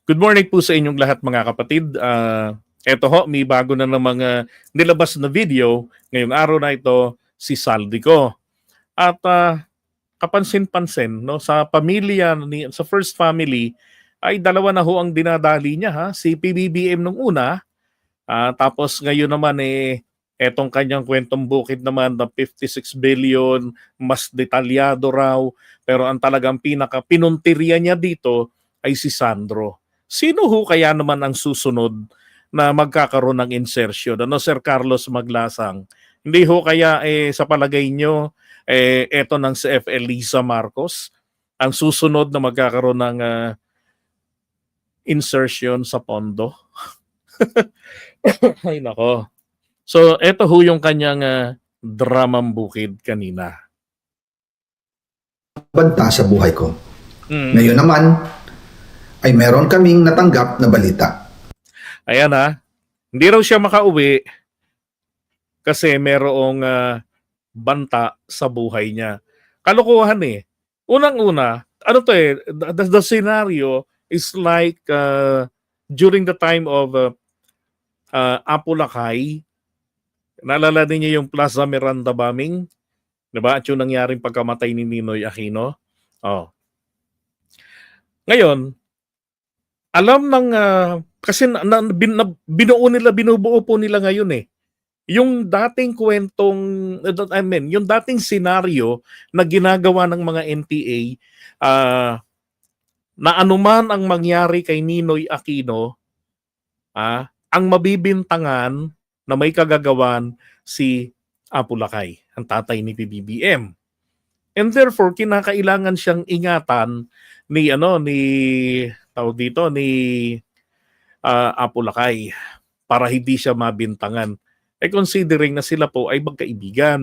Good morning po sa inyong lahat mga kapatid. Eto ho, may bago na namang nilabas na video ngayong araw na ito, si Saldico. At kapansin-pansin, no, sa pamilya, sa first family, ay dalawa na ho ang dinadali niya. Ha? Si PBBM nung una, tapos ngayon naman etong kanyang kwentong bukid naman na 56 billion, mas detalyado raw. Pero ang talagang pinuntirya niya dito ay si Sandro. Sino ho kaya naman ang susunod na magkakaroon ng insertion? Ano, Sir Carlos Maglasang? Hindi ho kaya sa palagay nyo, eto ng si FL Lisa Marcos, ang susunod na magkakaroon ng insertion sa pondo? Ay nako. So, eto ho yung kanyang dramang bukid kanina. Banta sa buhay ko. Ngayon naman, ay meron kaming natanggap na balita. Ayan hindi raw siya makauwi kasi merong banta sa buhay niya. Kalokohan Unang-una, ano to the scenario is like during the time of Apo Lakay. Naalala niyo yung Plaza Miranda bombing? Diba? At yung nangyaring pagkamatay ni Ninoy Aquino. Ngayon, alam ng kasi binubuo po nila ngayon yung dating kwentong yung dating senaryo na ginagawa ng mga NPA na anuman ang mangyari kay Ninoy Aquino, ang mabibintangan na may kagagawan si Apo Lakay, ang tatay ni PBBM. And therefore kinakailangan siyang ingatan ni Apo Lakay para hindi siya mabintangan. Considering na sila po ay magkaibigan,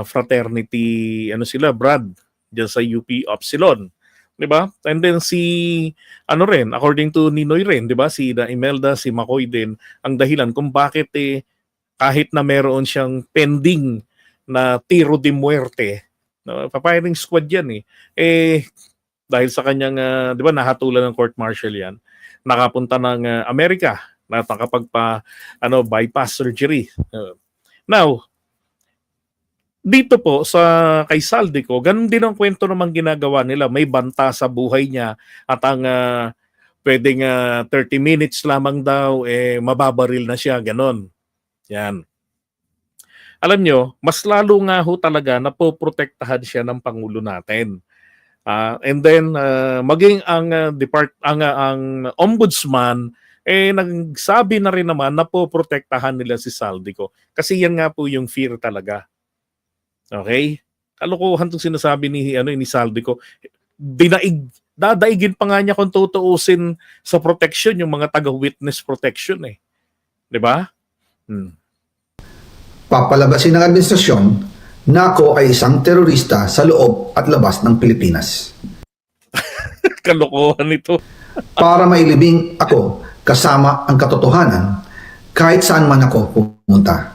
fraternity, Brad, diyan sa UP Upsilon. 'Di ba? And then according to Ninoy rin, 'di ba? Si Imelda, si Makoy din ang dahilan kung bakit kahit na meron siyang pending na tiro de muerte, no, firing squad yan dahil sa kanyang 'di ba nahatulan ng court martial yan, nakapunta ng Amerika na bypass surgery. Now, dito po sa kay Saldico, ganun din ang kwento naman ginagawa nila. May banta sa buhay niya at ang pwedeng 30 minutes lamang daw mababaril na siya, ganon. Yan. Alam nyo, mas lalo nga ho talaga na poprotektahan siya ng Pangulo natin. And then maging ang ombudsman nagsabi na rin naman na poprotektahan nila si Saldico. Kasi yan nga po yung fear talaga. Okay? Kalokohan 'tong sinasabi ni Saldico. Dadaigin pa nga niya kung tutuusin sa protection yung mga taga-witness protection 'Di ba? Papalabasin ng administrasyon na ako ay isang terorista sa loob at labas ng Pilipinas. Kalokohan ito. Para mailibing ako kasama ang katotohanan kahit saan man ako pumunta.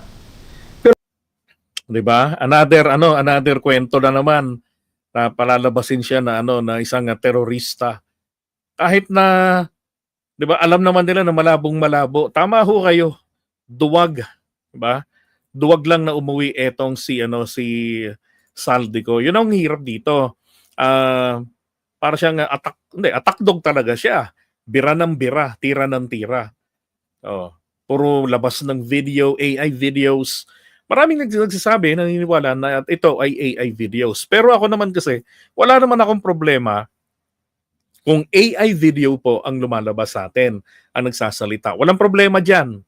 Pero, 'di ba? Another kwento na naman na palalabasin siya na na isang terorista. Kahit na 'di ba, alam naman nila na malabong-malabo. Tama ho kayo. Duwag, 'di ba? Duwag lang na umuwi etong si Saldico. Yun ang hirap dito. Para siyang attack dog talaga siya. Bira ng bira, tira ng tira. Puro labas ng video, AI videos. Maraming nagsasabi, naniniwala na ito ay AI videos. Pero ako naman kasi, wala naman akong problema kung AI video po ang lumalabas sa atin, ang nagsasalita. Walang problema dyan.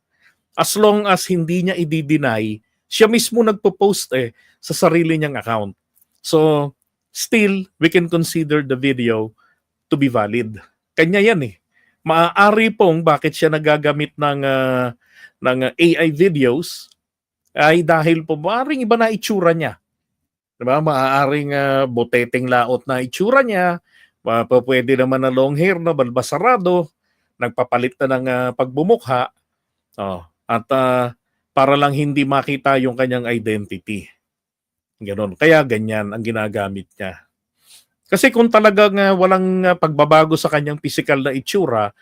As long as hindi niya i-deny, siya mismo nagpo-post sa sarili niyang account. So, still, we can consider the video to be valid. Kanya yan maaari pong bakit siya nagagamit ng AI videos ay dahil po maaaring iba na itsura niya. Diba? Maaaring boteteng laot na itsura niya, pwede naman na long hair na balbasarado, nagpapalit na ng pagbumukha, at para lang hindi makita yung kanyang identity. Ganon. Kaya ganyan ang ginagamit niya. Kasi kung talagang walang pagbabago sa kanyang physical na itsura,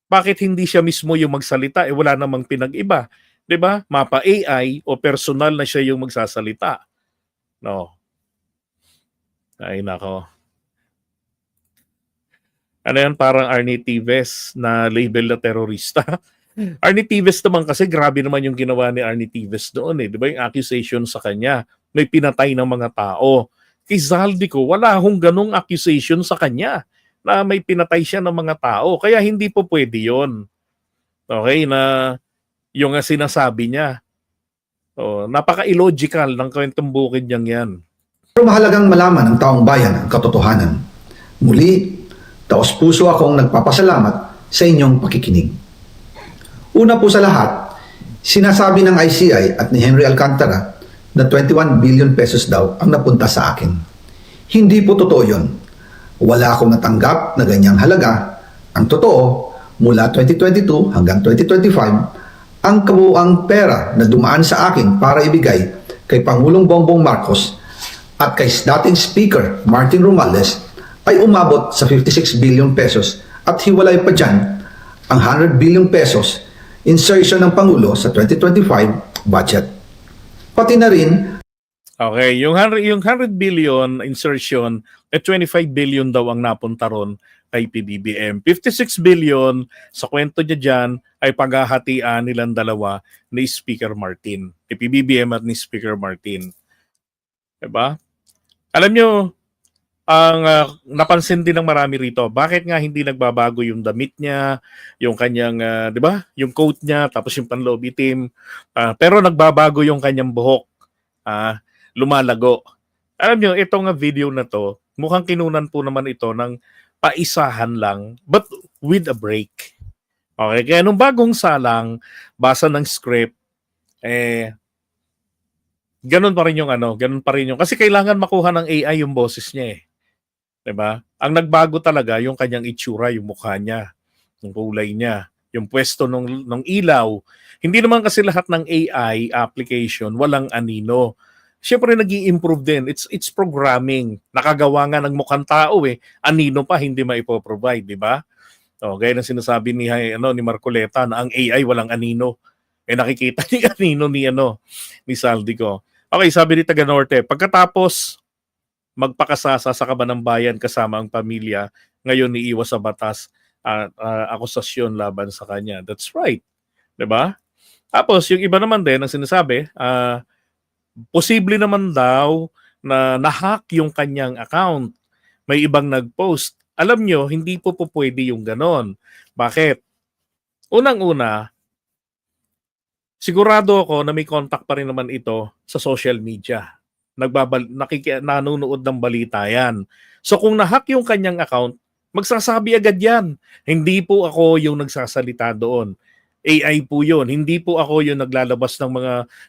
bakit hindi siya mismo yung magsalita? Wala namang pinag-iba. 'Di ba? Mapa AI o personal na siya yung magsasalita. No. Ay nako. Ano yan, parang Arnie Tives na label na terorista. Arnie Tives naman kasi grabe naman yung ginawa ni Arnie Tives doon 'di ba? Yung accusation sa kanya, may pinatay ng mga tao. Kay Zaldico, wala hong ganong accusation sa kanya na may pinatay siya ng mga tao. Kaya hindi po pwede yun. Okay, na yung sinasabi niya. Napaka-illogical ng kwentong bukid niyang yan. Pero mahalagang malaman ng taong bayan ang katotohanan. Muli, taos-puso akong nagpapasalamat sa inyong pakikinig. Una po sa lahat, sinasabi ng ICI at ni Henry Alcantara na 21 billion pesos daw ang napunta sa akin. Hindi po totoo yun. Wala akong natanggap na ganyang halaga. Ang totoo, mula 2022 hanggang 2025, ang kabuuang pera na dumaan sa akin para ibigay kay Pangulong Bongbong Marcos at kay dating Speaker Martin Romualdez ay umabot sa 56 billion pesos at hiwalay pa dyan ang 100 billion pesos insertion ng Pangulo sa 2025 budget. Pati na rin Okay, yung 100 billion insertion, 25 billion daw ang napunta ron kay PBBM. 56 billion sa kwento niya dyan ay paghahatian nilang dalawa ni Speaker Martin. Ni PBBM at ni Speaker Martin. Diba? Alam nyo, ang napansin din ng marami rito, bakit nga hindi nagbabago yung damit niya, yung kanyang, 'di ba? Yung coat niya, tapos yung panloob itim. Pero nagbabago yung kanyang buhok. Lumalago. Alam nyo, itong video na to, mukhang kinunan po naman ito ng paisahan lang, but with a break. Okay, kaya nung bagong salang, basa ng script, ganun pa rin yung ganun pa rin yung, kasi kailangan makuha ng AI yung boses niya 'Diba? Ang nagbago talaga yung kanyang itsura, yung mukha niya, yung kulay niya, yung pwesto ng ilaw. Hindi naman kasi lahat ng AI application walang anino. Siyempre nag-i-improve din. It's programming. Nakagawa nga ng mukhang tao Anino pa hindi maipo-provide, 'di ba? Gaya ng sinasabi ni Marcoleta na ang AI walang anino. Nakikita ni anino ni Zaldico. Okay, sabi ni Taga Norte, pagkatapos magpakasasa sa kaban ng bayan kasama ang pamilya, ngayon iiwas sa batas at akusasyon laban sa kanya. That's right. 'Di ba? Tapos yung iba naman din ang sinasabi, posible naman daw na na-hack yung kanyang account. May ibang nag-post. Alam nyo, hindi po pwede yung ganon. Bakit? Unang-una, sigurado ako na may contact pa rin naman ito sa social media. Nanonood ng balita yan. So kung na-hack yung kanyang account, magsasabi agad yan. Hindi po ako yung nagsasalita doon. AI po yun. Hindi po ako yung naglalabas ng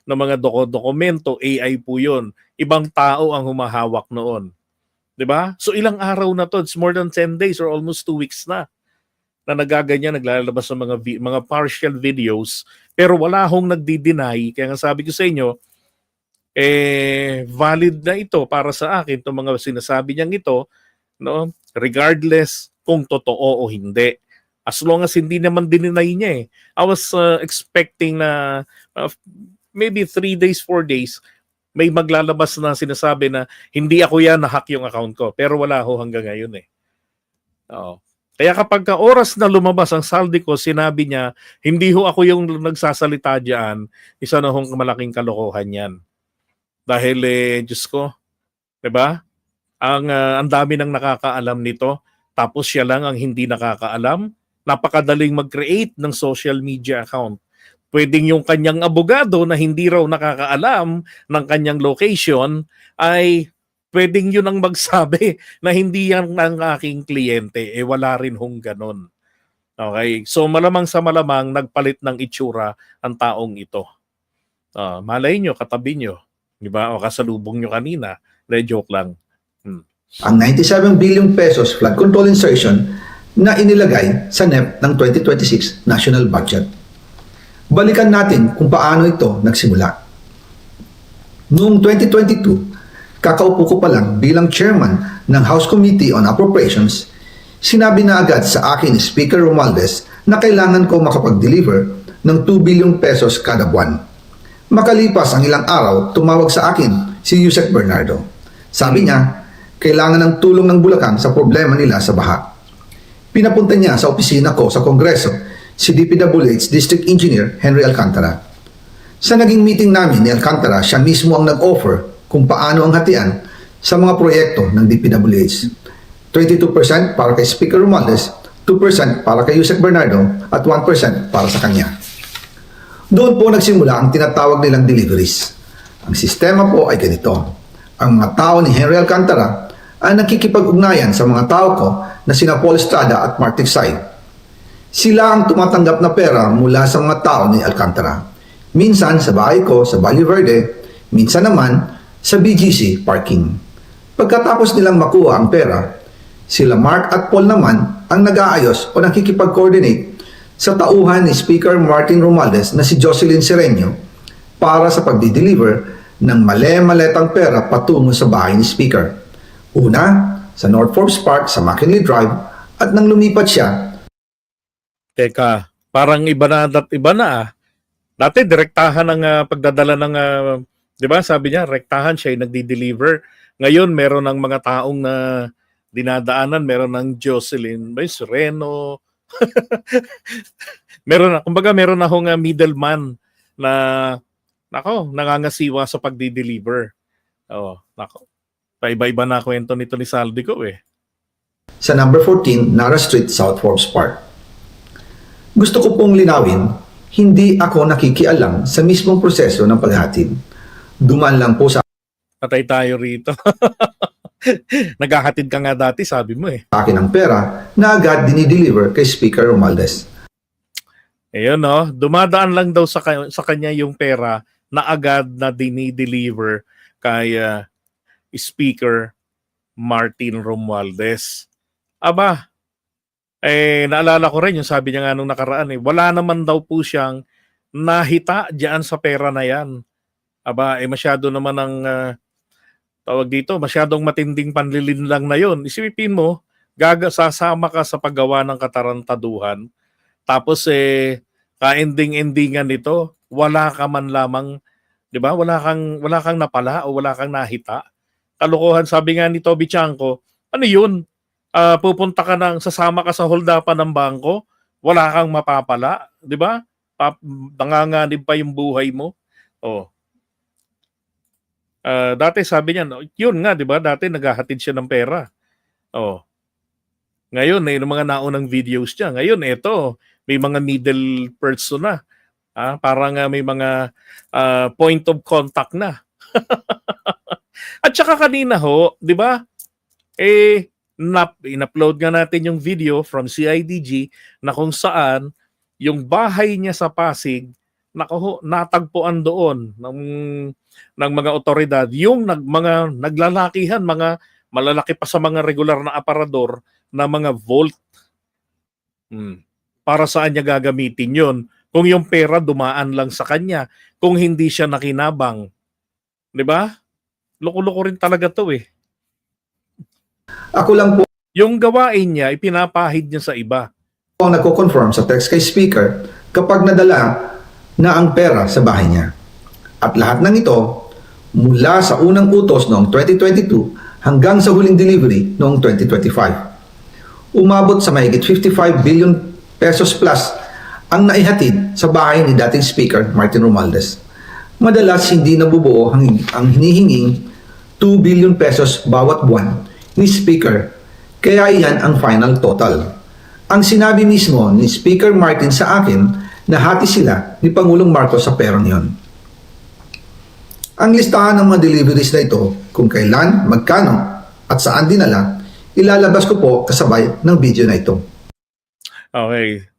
mga dokumento. AI po yun. Ibang tao ang humahawak noon. 'Di ba? So ilang araw na to? It's more than 10 days or almost 2 weeks na nagaganyan, naglalabas ng mga partial videos. Pero wala hong nagdi-deny. Kaya nga sabi ko sa inyo, valid na ito para sa akin itong mga sinasabi niyang ito, no? Regardless kung totoo o hindi. As long as hindi naman dininay niya I was expecting na maybe 3 days, 4 days, may maglalabas na sinasabi na hindi ako yan, na-hack yung account ko. Pero wala ho hanggang ngayon Oo. Kaya kapag oras na lumabas ang Zaldico, sinabi niya, hindi ho ako yung nagsasalita diyan, isa na hong malaking kalokohan yan. Dahil Diyos ko, 'di ba? Ang dami nang nakakaalam nito, tapos siya lang ang hindi nakakaalam. Napakadaling mag-create ng social media account. Pwedeng yung kanyang abogado na hindi raw nakakaalam ng kanyang location ay pwedeng yun ang magsabi na hindi yan ang aking kliyente. Wala rin hong ganon. Okay? So malamang sa malamang nagpalit ng itsura ang taong ito. Malay nyo, katabi nyo. Diba? O kasalubong nyo kanina. Joke lang. Ang 97 billion pesos flood control insertion na inilagay sa NEP ng 2026 national budget. Balikan natin kung paano ito nagsimula. Noong 2022, Kakaupo ko pa lang bilang chairman ng House Committee on Appropriations, sinabi na agad sa akin ni Speaker Romualdez na kailangan ko makapag-deliver ng 2 billion pesos kada buwan. Makalipas ang ilang araw, tumawag sa akin si Yusek Bernardo. Sabi niya, kailangan ng tulong ng Bulacan sa problema nila sa baha. Pinapunta niya sa opisina ko sa Kongreso si DPWH District Engineer Henry Alcantara. Sa naging meeting namin ni Alcantara, siya mismo ang nag-offer kung paano ang hatian sa mga proyekto ng DPWH. 22% para kay Speaker Romualdez, 2% para kay Yusek Bernardo at 1% para sa kanya. Doon po nagsimula ang tinatawag nilang deliveries. Ang sistema po ay ganito. Ang mga tao ni Henry Alcantara ay nakikipag-ugnayan sa mga tao ko na sina Paul Estrada at Mark Ticsay. Sila ang tumatanggap na pera mula sa mga tao ni Alcantara. Minsan sa bahay ko sa Valle Verde, minsan naman sa BGC parking. Pagkatapos nilang makuha ang pera, sila Mark at Paul naman ang nag-aayos o nakikipag-coordinate sa tauhan ni Speaker Martin Romualdez na si Jocelyn Sereño para sa pagdi-deliver ng male-maletang pera patungo sa bahay ni Speaker. Una, sa North Forbes Park sa McKinley Drive at nang lumipat siya. Teka, parang iba na iba na ah. Dati direktahan ang pagdadala ng 'di ba? Sabi niya, rektahan siya yung nagdi-deliver. Ngayon meron ng mga taong na dinadaanan, meron ng Jocelyn, may Sereno. Kumbaga meron na hong middleman na nangangasiwa sa pagdi-deliver. Oh, nako. Paiba-iba na kwento nito ni Saldico eh. Sa number 14, Nara Street, South Forbes Park. Gusto ko pong linawin, hindi ako nakikialam sa mismong proseso ng paghatid. Dumaan lang po sa Patay tayo rito. Naghahatid ka nga dati, sabi mo eh. akin ang pera na agad dinideliver kay Speaker Romualdez. Ayun no, dumadaan lang daw sa kanya yung pera na agad na dinideliver kay Speaker Martin Romualdez. Aba, naalala ko rin yung sabi niya nga nung nakaraan wala naman daw po siyang nahita diyan sa pera na yan. Aba, masyado naman ang tawag dito, masyadong matinding panlilinlang na yon. Isipin mo, sasama ka sa paggawa ng katarantaduhan, tapos kaending-endingan nito, wala ka man lamang, 'di ba? Wala kang napala o wala kang nahita. Kalokohan, sabi nga ni Toby Chanko, ano 'yun? Pupunta ka sasama ka sa holdapan ng bangko, wala kang mapapala, 'di ba? Nanganganib pa yung buhay mo. Oh. Dati sabi niya, yun nga, 'di ba? Dati naghahatid siya ng pera. Oh. Ngayon, yung mga naunang videos niya. Ngayon, ito, may mga middle person na. Parang may mga point of contact na. At saka kanina ho, 'di ba? In-upload nga natin yung video from CIDG na kung saan yung bahay niya sa Pasig natagpuan doon ng mga otoridad, yung mga naglalakihan, mga malalaki pa sa mga regular na aparador na mga vault. Para saan niya gagamitin yon? Kung yung pera dumaan lang sa kanya, kung hindi siya nakinabang. 'Di ba? Loko-loko rin talaga 'to eh. Ako lang po Yung gawain niya, ipinapahid niya sa iba. ang nagko-confirm sa text kay Speaker kapag nadala na ang pera sa bahay niya. At lahat ng ito, mula sa unang utos noong 2022 hanggang sa huling delivery noong 2025. Umabot sa mahigit 55 billion pesos plus ang naihatid sa bahay ni dating Speaker Martin Romualdez. Madalas hindi nabubuo ang hinihinging 2 billion pesos bawat buwan ni Speaker, kaya iyan ang final total. Ang sinabi mismo ni Speaker Martin sa akin na hati sila ni Pangulong Marcos sa perang yon. Ang listahan ng mga deliveries na ito, kung kailan, magkano, at saan dinala, ilalabas ko po kasabay ng video na ito. Okay.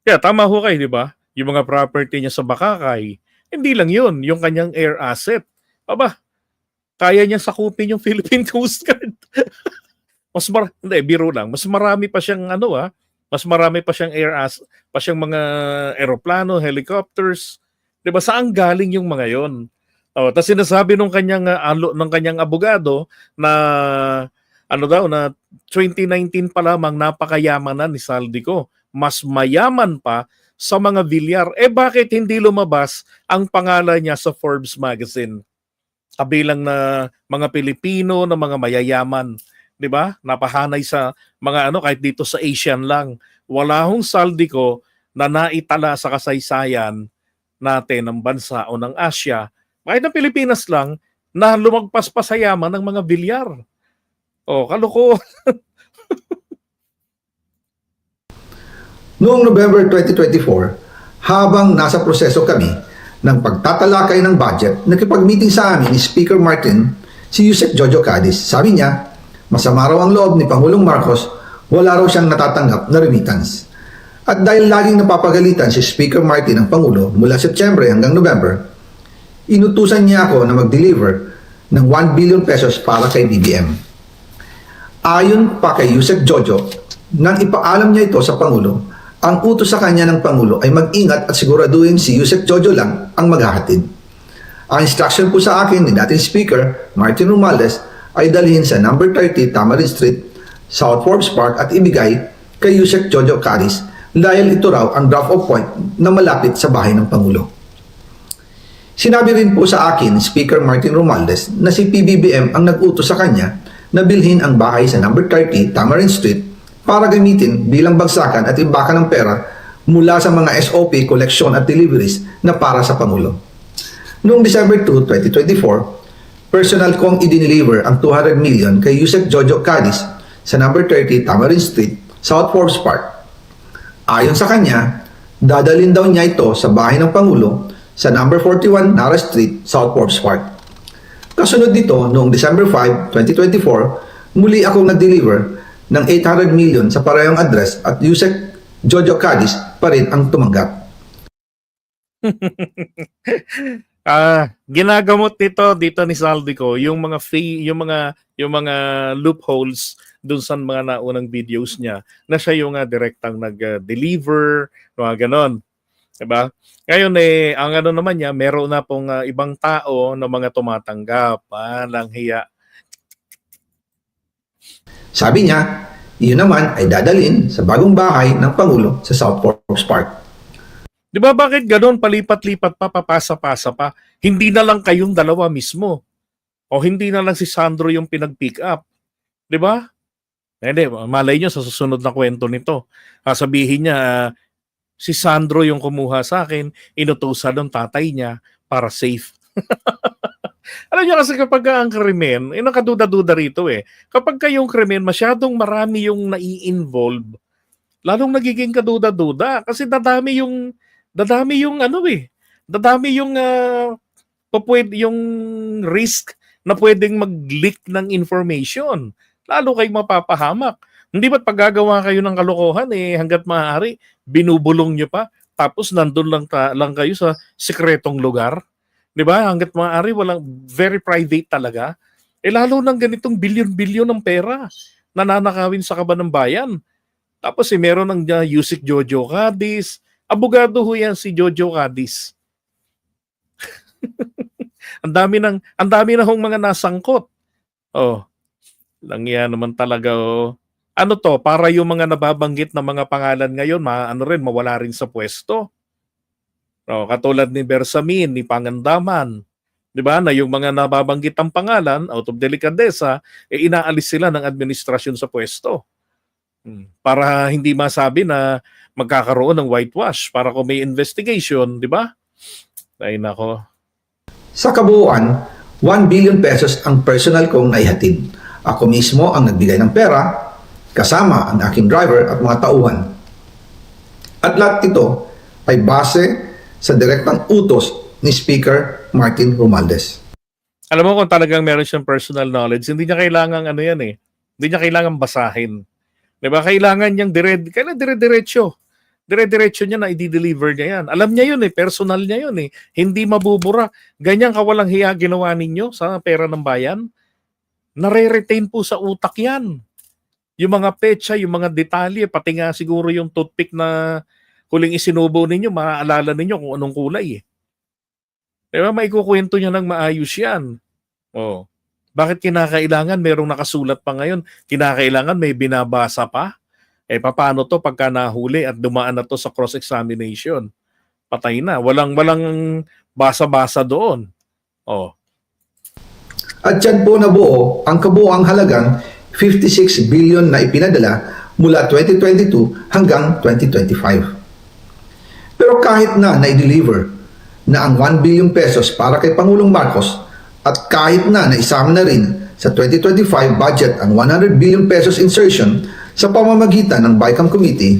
Yeah, tama ho kayo, di ba? Yung mga property niya sa Bakakay, hindi lang yun, yung kanyang air asset. Aba, kaya niya sakupin yung Philippine Coast Guard. Hindi, biro lang. Mas marami pa siyang mas marami pa siyang mga eroplano, helicopters. 'Di ba? Saan galing yung mga 'yon? Oh, tapos sinasabi nung kanyang ng kanyang abogado na ano daw na 2019 pa lamang napakayaman na ni Saldico. Mas mayaman pa sa mga Villar. Eh bakit hindi lumabas ang pangalan niya sa Forbes magazine? Kabilang na mga Pilipino na mga mayayaman, 'di ba? Napahanay sa mga ano kahit dito sa Asian lang. Wala hong Saldico na naitala sa kasaysayan natin ng bansa o ng Asia, kahit ng Pilipinas lang, na lumagpas pa sa yaman ng mga Villar. O, kaloko. Noong November 2024, habang nasa proseso kami ng pagtatalakay ng budget, nakipag-meeting sa amin ni Speaker Martin si Yusek Jojo Cadiz. Sabi niya, masama raw ang loob ni Pangulong Marcos, wala raw siyang natatanggap na remittance. At dahil laging napapagalitan si Speaker Martin ng Pangulo mula Setyembre hanggang November, inutusan niya ako na mag-deliver ng 1 billion pesos para kay BBM. Ayon pa kay Yusek Jojo, nang ipaalam niya ito sa Pangulo, ang utos sa kanya ng Pangulo ay mag-ingat at siguraduhin si Yusek Jojo lang ang maghahatid. Ang instruction po sa akin ni dating Speaker Martin Romualdez ay dalhin sa number 30 Tamarin Street, South Forbes Park at ibigay kay Yusek Jojo Cadiz dahil ito raw ang drop off point na malapit sa bahay ng Pangulo. Sinabi rin po sa akin Speaker Martin Romualdez na si PBBM ang nag-utos sa kanya na bilhin ang bahay sa number 30 Tamarin Street para gamitin bilang bagsakan at imbakan ng pera mula sa mga SOP, collection at deliveries na para sa Pangulo. Noong December 2, 2024, personal kong i-deliver ang 200 million kay Yusek Jojo Cadiz sa number 30 Tamarin Street, South Forbes Park. Ayon sa kanya, dadalhin daw niya ito sa bahay ng Pangulo sa number 41 Nara Street, South Forbes Park. Kasunod dito, noong December 5, 2024, muli akong nag-deliver ng 800 million sa parehong address at Yusek Jojo Cadiz pa rin ang tumanggap. Ginagamot dito ni Saldico yung mga fee, yung mga loopholes dun sa mga naunang videos niya na siya yung direktang nag-deliver, mga ganon. Diba? Ngayon ang ano naman niya, meron na pong ibang tao na mga tumatanggap. Lang hiya. Sabi niya, iyon naman ay dadalhin sa bagong bahay ng Pangulo sa South Forbes Park. Di ba bakit ganon palipat-lipat pa, papasa-pasa pa? Hindi na lang kayong dalawa mismo. O hindi na lang si Sandro yung pinag-pick up. Di ba? Hindi, malay nyo sa susunod na kwento nito. Sabihin niya, si Sandro yung kumuha sa akin, inutusan ng tatay niya para safe. Alam niyo kasi kapag ang krimen, nakaduda-duda rito Kapag kayong krimen, masyadong marami yung nai-involve, lalong nagiging kaduda-duda kasi dadami yung yung risk na pwedeng mag-leak ng information. Lalo kayong mapapahamak. Hindi ba't paggagawa kayo ng kalokohan hangga't maaari, binubulong nyo pa, tapos nandun lang kayo sa sikretong lugar. 'Di ba? Hangga't maaari walang very private talaga. Lalo ng ganitong bilyon-bilyon ng pera nananakawin sa kaban ng bayan. Tapos meron ng Yusek Jojo Cadiz. Abogado ho yan si Jojo Cadiz. ang dami na hong mga nasangkot. Lang yan naman talaga Ano to, para yung mga nababanggit na mga pangalan ngayon, mawala rin sa pwesto. Katulad ni Bersamin, ni Pangandaman, 'di ba? Na yung mga nababanggit ang pangalan out of delikadesa, inaalis sila ng administrasyon sa pwesto. Para hindi masabi na magkakaroon ng whitewash para kung may investigation, 'di ba? Ay nako. Sa kabuuan, 1 billion pesos ang personal kong naihatid. Ako mismo ang nagbigay ng pera, kasama ang aking driver at mga tauhan. At lahat ito ay base sa direktang utos ni Speaker Martin Romualdez. Alam mo kung talagang meron siyang personal knowledge, hindi niya kailangang Hindi niya kailangang basahin. 'Di ba? Kailangan niyang dire-diretso. Dire-diretso niya na i-deliver niya yan. Alam niya yun personal niya yun Hindi mabubura. Ganyan kawalang hiya ginawa ninyo sa pera ng bayan. Nare-retain po sa utak yan. Yung mga petsa, yung mga detalye, pati nga siguro yung toothpick na huling isinubo ninyo, maaalala ninyo kung anong kulay Di ba? Maikukwento niya ng maayos yan. Oh. Bakit kinakailangan merong nakasulat pa ngayon? Kinakailangan may binabasa pa? Paano to pagka nahuli at dumaan na to sa cross-examination? Patay na. Walang basa-basa doon. Oh. At dyan po nabuo ang kabuuang halagang 56 billion na ipinadala mula 2022 hanggang 2025. Pero kahit na na-deliver na ang 1 billion pesos para kay Pangulong Marcos at kahit na naisama na rin sa 2025 budget ang 100 billion pesos insertion sa pamamagitan ng BICAM Committee,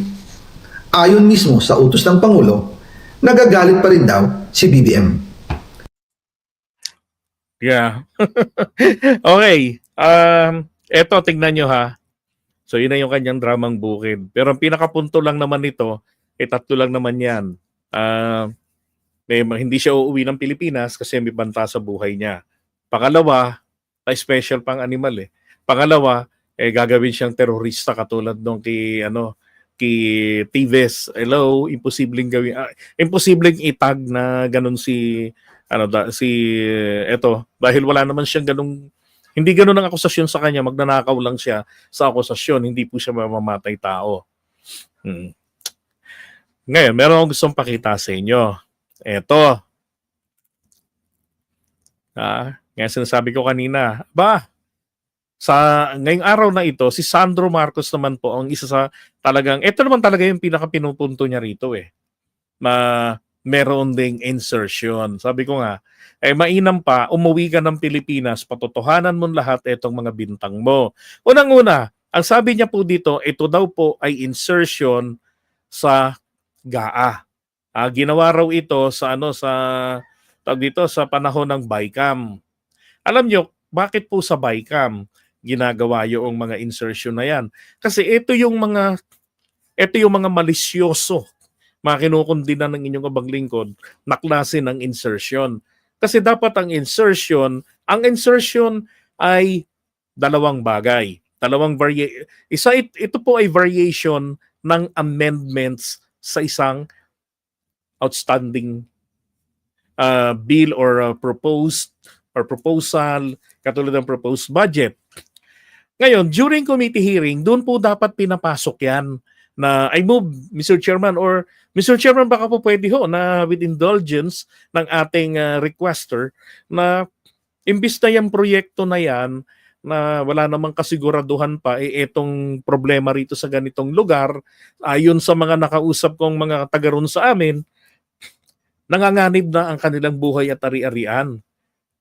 ayon mismo sa utos ng Pangulo, nagagalit pa rin daw si BBM. Yeah. Okay. Eto, tingnan nyo ha. So, yun na yung kanyang dramang bukid. Pero ang pinakapunto lang naman nito, tatlo lang naman yan. Hindi siya uuwi ng Pilipinas kasi may banta sa buhay niya. Pangalawa, special pang animal eh. Pangalawa, gagawin siyang terorista katulad nung kay Tives. Hello, imposibleng gawin. Imposibleng itag na ganun dahil wala naman siyang ganung, hindi ganun ang akusasyon sa kanya, magnanakaw lang siya sa akusasyon, hindi po siya mamamatay tao. Ngayon, meron akong gustong pakita sa inyo. Eto. Ngayon sinasabi ko kanina, sa ngayong araw na ito, si Sandro Marcos naman po ang isa sa ito naman talaga yung pinaka-pinupunto niya rito na meron ding insertion. Sabi ko nga, mainam pa, umuwi ka ng Pilipinas, patotohanan mo lahat itong mga bintang mo. Unang-una, ang sabi niya po dito, ito daw po ay insertion sa GAA. Ginawa raw ito sa sa panahon ng BICAM. Alam niyo, bakit po sa BICAM ginagawa yung mga insertion na yan? Kasi ito yung mga malisyoso, mga kinukundina ng inyong abang lingkod, na klase ng insertion. Kasi dapat ang insertion ay dalawang bagay. Ito po ay variation ng amendments sa isang outstanding bill or proposal, katulad ng proposed budget. Ngayon, during committee hearing, doon po dapat pinapasok yan na I move, Mr. Chairman, or Mr. Chairman, baka po pwede na with indulgence ng ating requester na imbis na yung proyekto na yan na wala namang kasiguraduhan pa, itong problema rito sa ganitong lugar, ayon sa mga nakausap kong mga taga ron sa amin, nanganganib na ang kanilang buhay at ari-arian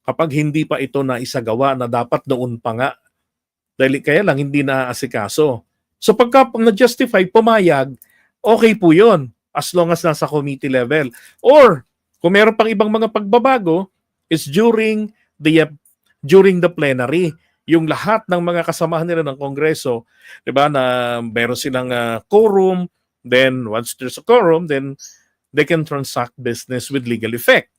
kapag hindi pa ito na isagawa na dapat noon pa nga. Dahil kaya lang hindi naaasikaso. So pagka na-justify, pumayag, okay po yun as long as nasa committee level. Or kung meron pang ibang mga pagbabago, is during the plenary. Yung lahat ng mga kasamahan nila ng Kongreso, 'di ba, na meron silang quorum, then once there's a quorum, then they can transact business with legal effect.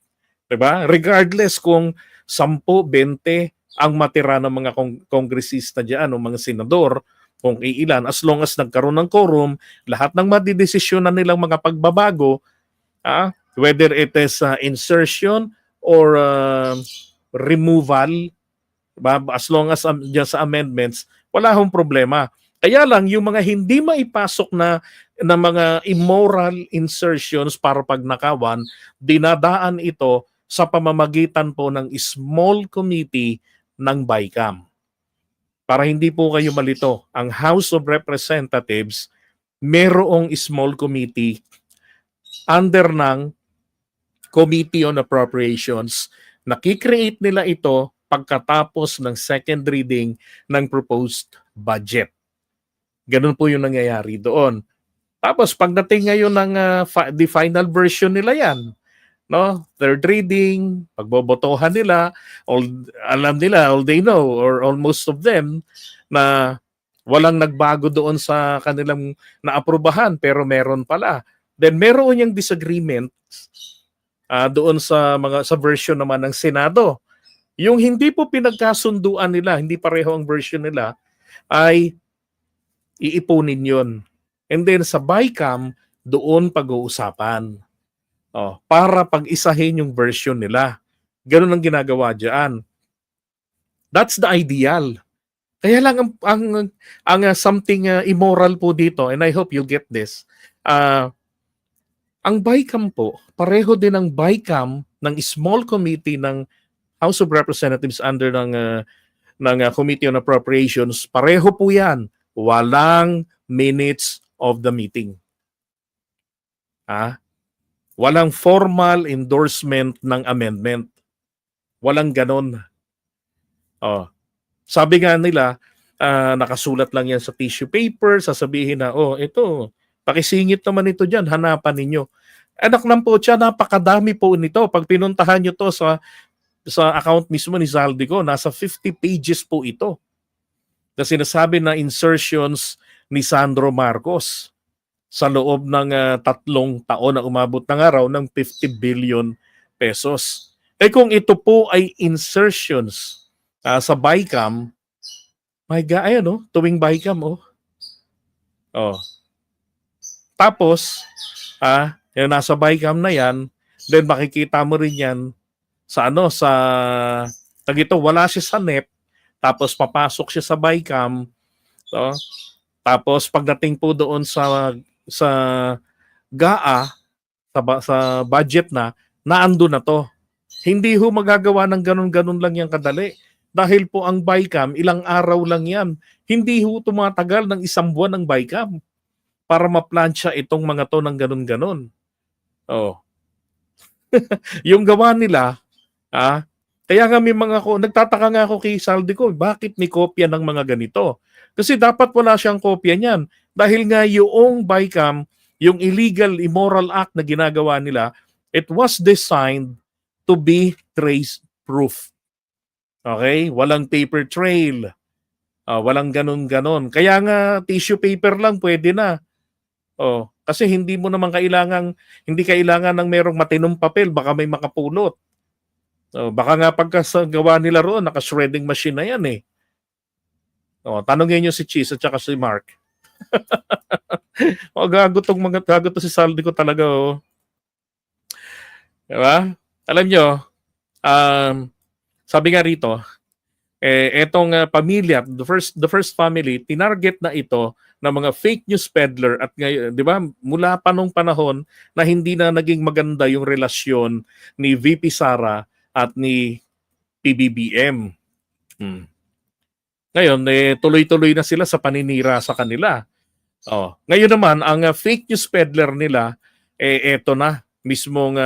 'Di ba? Regardless kung 10, 20 ang matira ng mga kongresista diyan o mga senador, kung iilan, as long as nagkaroon ng quorum, lahat ng madidesisyonan nilang mga pagbabago, whether it is insertion or removal, as long as sa amendments, wala hong problema. Kaya lang, yung mga hindi maipasok na mga immoral insertions para pagnakawan, dinadaan ito sa pamamagitan po ng small committee ng BICAM. Para hindi po kayo malito, ang House of Representatives merong small committee under ng Committee on Appropriations. Nakikreate nila ito pagkatapos ng second reading ng proposed budget. Ganun po yung nangyayari doon. Tapos pagdating ngayon ng the final version nila yan, no? Third reading, pagbobotohan nila, alam nila, all they know, or almost of them, na walang nagbago doon sa kanilang naaprubahan, pero meron pala. Then meron yung disagreement doon sa version naman ng Senado. Yung hindi po pinagkasunduan nila, hindi pareho ang version nila, ay iipunin yun. And then sa BICAM, doon pag-uusapan. Para pag-isahin yung version nila. Ganun ang ginagawa diyan. That's the ideal. Kaya lang ang something immoral po dito, and I hope you'll get this. Ang BICAM po, pareho din ang BICAM ng small committee ng House of Representatives under ng Committee on Appropriations, pareho po 'yan. Walang minutes of the meeting. Walang formal endorsement ng amendment. Walang ganon. Sabi nga nila, nakasulat lang yan sa tissue paper, sasabihin na, ito, pakisingit naman ito dyan, hanapan ninyo. Anak ng po siya, napakadami po nito. Pag pinuntahan nyo to sa account mismo ni Zaldico, nasa 50 pages po ito. Na sinasabi na insertions ni Sandro Marcos sa loob ng 3 taon na umabot ng araw ng 50 billion pesos. Kung ito po ay insertions sa BICAM, my God, ayan tuwing BICAM, Tapos, yung nasa BICAM na yan, then makikita mo rin yan sa wala siya sa NEP, tapos papasok siya sa BICAM, tapos pagdating po doon sa GAA, sa budget naando na to. Hindi ho magagawa ng ganun-ganun lang yan kadali. Dahil po ang BICAM, ilang araw lang yan. Hindi ho tumatagal ng 1 buwan ng BICAM para ma-plansya itong mga to ng ganun-ganun. Yung gawa nila, kaya nga may nagtataka nga ako kay Zaldico, bakit may kopya ng mga ganito? Kasi dapat wala siyang kopya niyan. Dahil nga yung BICAM, yung illegal immoral act na ginagawa nila, it was designed to be trace-proof. Okay? Walang paper trail. Walang ganun-ganon. Kaya nga tissue paper lang pwede na. Kasi hindi kailangan ng merong matinong papel, baka may makapulot. Baka nga pagkagawa nila roon, naka-shredding machine na yan eh. Tanongin niyo si Cheese at saka si Mark. Gago to si Zaldico talaga. Diba? Alam nyo, sabi nga rito, etong pamilya, the first family, tinarget na ito ng mga fake news peddler at ngayon, 'di ba? Mula pa nung panahon na hindi na naging maganda yung relasyon ni VP Sara at ni PBBM. Ngayon, tuloy-tuloy na sila sa paninira sa kanila. Ngayon naman, ang fake news peddler nila, eto na, mismong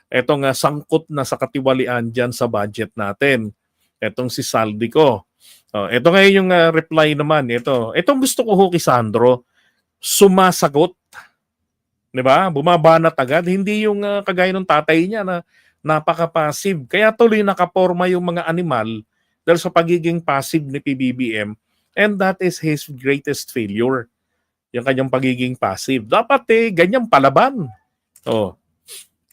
etong sangkot na sa katiwalian dyan sa budget natin. Etong si Zaldico. Ito ngayon yung reply naman. Itong gusto ko kay Sandro, sumasagot. Diba? Bumabanat agad. Hindi yung kagaya ng tatay niya na napaka-passive. Kaya tuloy nakaporma yung mga animal dahil sa pagiging passive ni PBBM. And that is his greatest failure. Yung kanyang pagiging passive. Dapat ganyang palaban.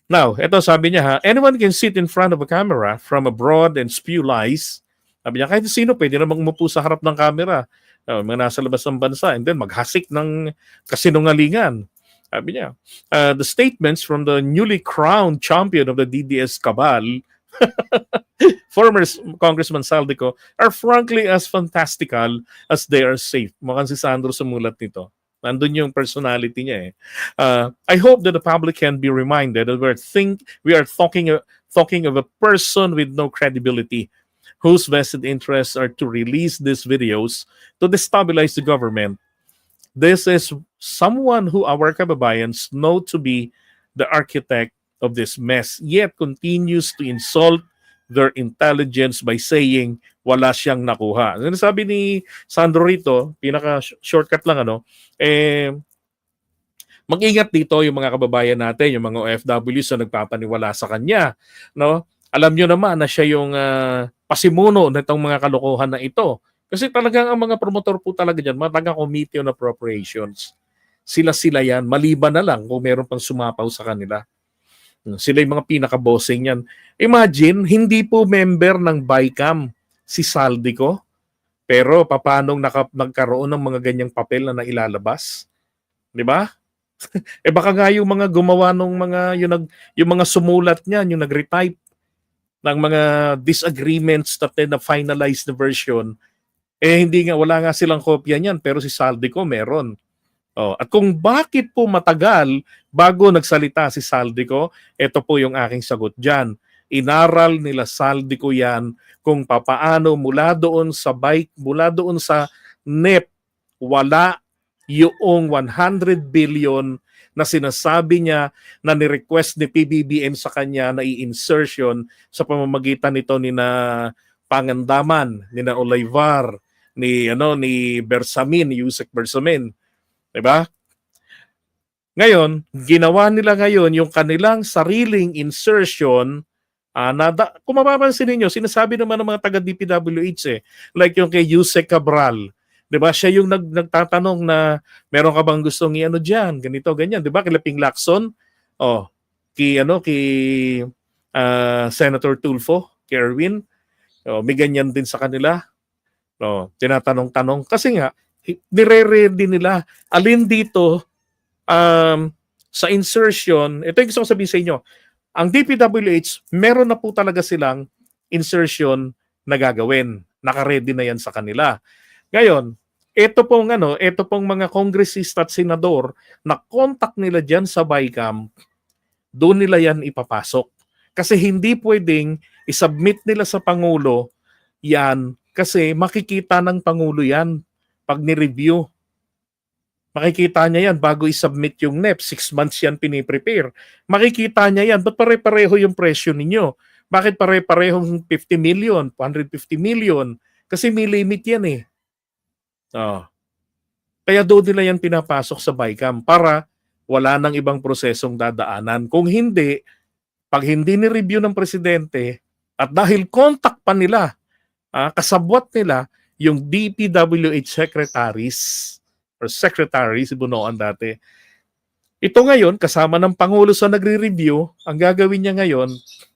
Now, ito sabi niya anyone can sit in front of a camera from abroad and spew lies. Sabi niya, kahit sino pwede namang umupo sa harap ng camera. Mga nasa labas ng bansa and then maghasik ng kasinungalingan. Sabi niya, the statements from the newly crowned champion of the DDS cabal, former Congressman Zaldico, are frankly as fantastical as they are safe. Mukhang si Sandro sumulat nito. Nandun yung personality niya I hope that the public can be reminded that we are talking of a person with no credibility, whose vested interests are to release these videos to destabilize the government. This is someone who our kababayans know to be the architect of this mess, yet continues to insult their intelligence by saying wala siyang nakuha. Sabi ni Sandro rito, pinaka-shortcut lang mag-ingat dito yung mga kababayan natin, yung mga OFWs na nagpapaniwala sa kanya. Alam nyo naman na siya yung pasimuno na itong mga kalokohan na ito. Kasi talagang ang mga promotor po talaga dyan, mga taga-Committee on Appropriations. Sila yan, maliban na lang kung meron pang sumapaw sa kanila. Sila yung mga pinaka-bossing yan. Imagine, hindi po member ng BICAM si Zaldico, pero papanong nagkaroon ng mga ganyang papel na nailalabas? Di ba? Baka nga yung mga gumawa ng mga, yung mga sumulat niyan, yung nag-retype, ng mga disagreements that na finalize the version, hindi nga, wala nga silang kopya niyan, pero si Saldico meron. At kung bakit po matagal bago nagsalita si Saldico, ito po yung aking sagot dyan. Inaral nila Saldico yan kung papaano mula doon sa bike, mula doon sa NEP, wala yung 100 billion na sinasabi niya na ni-request ni PBBM sa kanya na i-insertion sa pamamagitan nito ni na Pangandaman, ni na Olivar, ni Bersamin, ni Yusek Bersamin. Diba? Ngayon, ginawa nila ngayon yung kanilang sariling insertion. Kung mapapansin ninyo, sinasabi naman ng mga taga-DPWH like yung kay Yusek Cabral. Diba? Siya yung nagtatanong na meron ka bang gustong i-ano dyan, ganito, ganyan. Diba? Kay Ping Lacson, kay Senator Tulfo, kay Erwin, may ganyan din sa kanila. Tinatanong-tanong. Kasi nga, nire-ready nila alin dito sa insertion. Ito yung gusto ko sabihin sa inyo. Ang DPWH, meron na po talaga silang insertion na gagawin. Naka-ready na yan sa kanila. Ngayon, ito pong mga kongresista at senador na contact nila dyan sa BICAM, doon nila yan ipapasok. Kasi hindi pwedeng isubmit nila sa Pangulo yan kasi makikita ng Pangulo yan pag ni-review. Makikita niya yan bago i-submit yung NEP. 6 months yan piniprepare. Makikita niya yan. Ba't pare-pareho yung presyo ninyo? Bakit pare-parehong 50 million, 150 million? Kasi may limit yan Kaya doon nila yan pinapasok sa BICAM para wala nang ibang prosesong dadaanan. Kung hindi, pag hindi ni-review ng presidente at dahil contact pa nila, kasabwat nila yung DPWH secretaries or secretary, si Bunoan dati. Ito ngayon, kasama ng Pangulo sa nagre-review, ang gagawin niya ngayon,